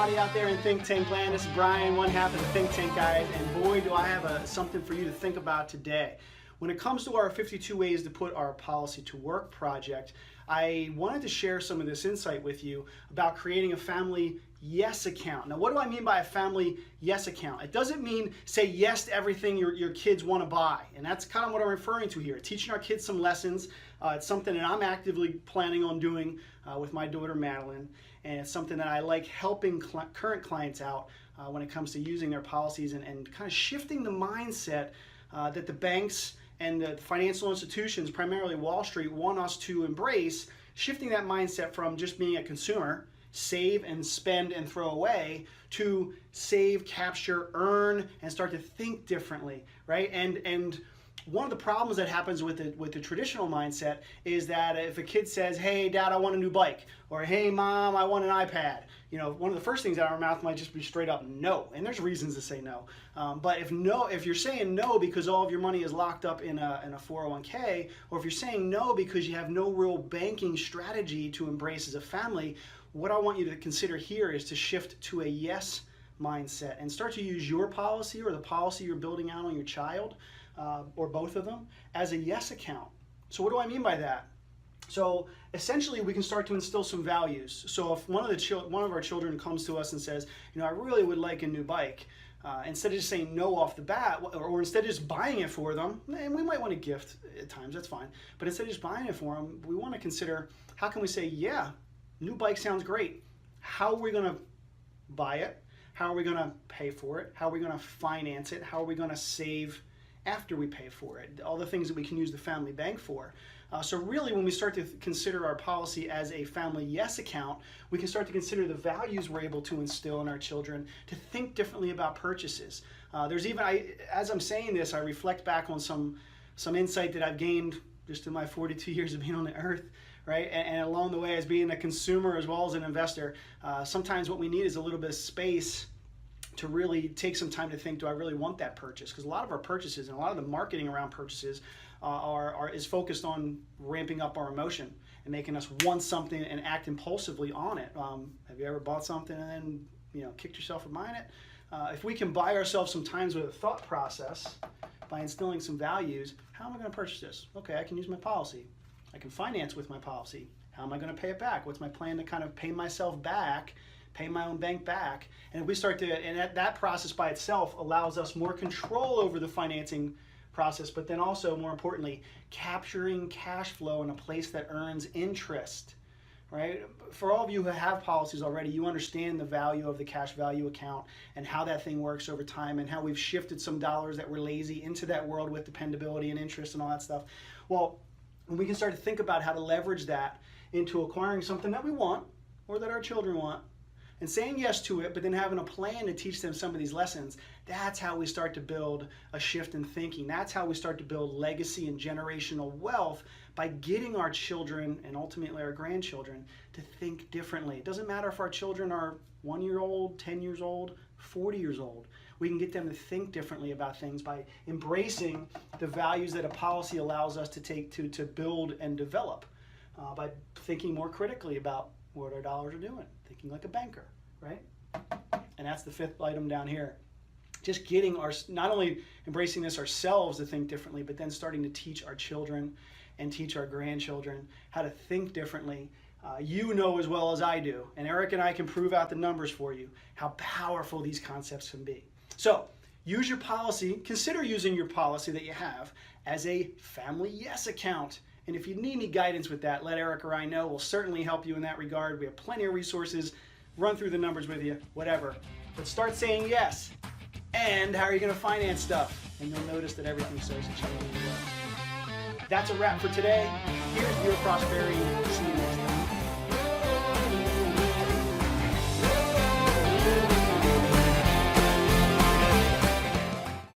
everybody out there in Think Tank Land. This is Brian, one half of the Think Tank guys, and boy do I have something for you to think about today. When it comes to our 52 ways to put our policy to work project, I wanted to share some of this insight with you about creating a family yes account. Now, what do I mean by a family yes account? It doesn't mean say yes to everything your kids want to buy, and that's kind of what I'm referring to here. Teaching our kids some lessons. It's something that I'm actively planning on doing with my daughter Madeline, and it's something that I like helping current clients out when it comes to using their policies and kind of shifting the mindset that the banks and the financial institutions, primarily Wall Street, want us to embrace, shifting that mindset from just being a consumer, save and spend and throw away, to save, capture, earn, and start to think differently, right? And one of the problems that happens with the traditional mindset is that if a kid says, "Hey, Dad, I want a new bike," or "Hey, Mom, I want an iPad," you know, one of the first things out of our mouth might just be straight up no, and there's reasons to say no. But if you're saying no because all of your money is locked up in a 401k, or if you're saying no because you have no real banking strategy to embrace as a family, what I want you to consider here is to shift to a yes mindset and start to use your policy or the policy you're building out on your child, or both of them, as a yes account. So what do I mean by that? So essentially we can start to instill some values. So if one of our children comes to us and says, you know, I really would like a new bike, instead of just saying no off the bat, or instead of just buying it for them, and we might want to gift at times, that's fine, but instead of just buying it for them, we want to consider, how can we say, yeah, new bike sounds great. How are we going to buy it? How are we going to pay for it? How are we going to finance it? How are we going to save after we pay for it? All the things that we can use the family bank for. So really, when we start to consider our policy as a family yes account, we can start to consider the values we're able to instill in our children to think differently about purchases. There's even, as I'm saying this, I reflect back on some insight that I've gained just in my 42 years of being on the earth, right? And along the way, as being a consumer as well as an investor, sometimes what we need is a little bit of space to really take some time to think, do I really want that purchase? Because a lot of our purchases and a lot of the marketing around purchases is focused on ramping up our emotion and making us want something and act impulsively on it. Have you ever bought something and then kicked yourself for buying it? If we can buy ourselves some time with a thought process by instilling some values, how am I going to purchase this? Okay, I can use my policy. I can finance with my policy. How am I going to pay it back? What's my plan to kind of pay myself back, pay my own bank back? And if we start to, and that process by itself allows us more control over the financing process, but then also, more importantly, capturing cash flow in a place that earns interest, right? For all of you who have policies already, you understand the value of the cash value account and how that thing works over time and how we've shifted some dollars that were lazy into that world with dependability and interest and all that stuff. Well, when we can start to think about how to leverage that into acquiring something that we want or that our children want, and saying yes to it, but then having a plan to teach them some of these lessons, that's how we start to build a shift in thinking. That's how we start to build legacy and generational wealth, by getting our children and ultimately our grandchildren to think differently. It doesn't matter if our children are 1 year old, 10 years old, 40 years old. We can get them to think differently about things by embracing the values that a policy allows us to take to build and develop, by thinking more critically about what our dollars are doing, thinking like a banker, right? And that's the fifth item down here. Just getting not only embracing this ourselves to think differently, but then starting to teach our children and teach our grandchildren how to think differently. You know as well as I do, and Eric and I can prove out the numbers for you, how powerful these concepts can be. So use your policy, consider using your policy that you have as a family yes account. And if you need any guidance with that, let Eric or I know. We'll certainly help you in that regard. We have plenty of resources, run through the numbers with you, whatever. But start saying yes. And how are you going to finance stuff? And you'll notice that everything starts to change as well. That's a wrap for today. Here's your prosperity. See you next time.